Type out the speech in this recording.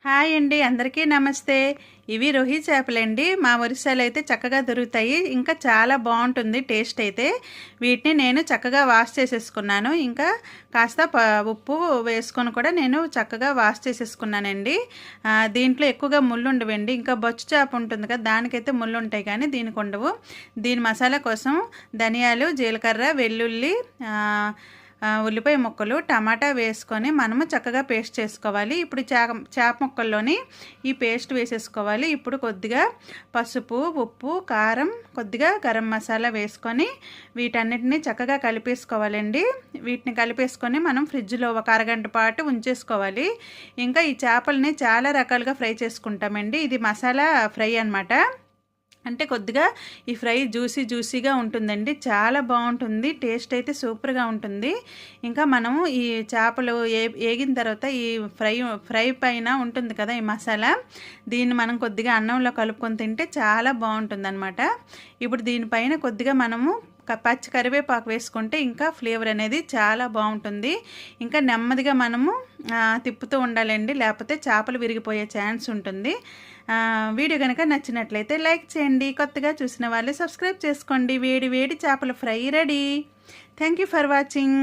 Hi అండి, అందరికీ నమస్తే. ఇవి రొయ్యి చేపలండి. మా ఒరిస్సాలో అయితే చక్కగా దొరుకుతాయి. ఇంకా చాలా బాగుంటుంది టేస్ట్ అయితే. వీటిని నేను చక్కగా వాష్ చేసేసుకున్నాను. ఇంకా కాస్త ఉప్పు వేసుకొని కూడా నేను చక్కగా వాష్ చేసేసుకున్నానండి. దీంట్లో ఎక్కువగా ముళ్ళు ఉండవండి. ఇంకా బొచ్చు చేప ఉంటుంది కదా, దానికైతే ముళ్ళు ఉంటాయి కానీ దీనికి ఉండవు. దీని మసాలా కోసం ధనియాలు, జీలకర్ర, వెల్లుల్లి, ఉల్లిపాయ ముక్కలు, టమాటా వేసుకొని మనము చక్కగా పేస్ట్ చేసుకోవాలి. ఇప్పుడు చేప ముక్కల్లోని ఈ పేస్ట్ వేసేసుకోవాలి. ఇప్పుడు కొద్దిగా పసుపు, ఉప్పు, కారం, కొద్దిగా గరం మసాలా వేసుకొని వీటన్నిటిని చక్కగా కలిపేసుకోవాలండి. వీటిని కలిపేసుకొని మనం ఫ్రిడ్జ్లో ఒక అరగంట పాటు ఉంచేసుకోవాలి. ఇంకా ఈ చేపల్ని చాలా రకాలుగా ఫ్రై చేసుకుంటామండి. ఇది మసాలా ఫ్రై అన్నమాట. అంటే కొద్దిగా ఈ ఫ్రై జ్యూసీగా ఉంటుందండి. చాలా బాగుంటుంది. టేస్ట్ అయితే సూపర్గా ఉంటుంది. ఇంకా మనము ఈ చేపలు వేగిన తర్వాత ఈ ఫ్రై పైన ఉంటుంది కదా ఈ మసాలా, దీన్ని మనం కొద్దిగా అన్నంలో కలుపుకొని తింటే చాలా బాగుంటుంది అనమాట. ఇప్పుడు దీనిపైన కొద్దిగా మనము పచ్చి కరివేపాకు వేసుకుంటే ఇంకా ఫ్లేవర్ అనేది చాలా బాగుంటుంది. ఇంకా నెమ్మదిగా మనము తిప్పుతూ ఉండాలండి, లేకపోతే చేపలు విరిగిపోయే ఛాన్స్ ఉంటుంది. వీడియో కనుక నచ్చినట్లయితే లైక్ చేయండి. కొత్తగా చూసిన వాళ్ళు సబ్స్క్రైబ్ చేసుకోండి. వేడి వేడి చేపల fry ready. Thank you for watching.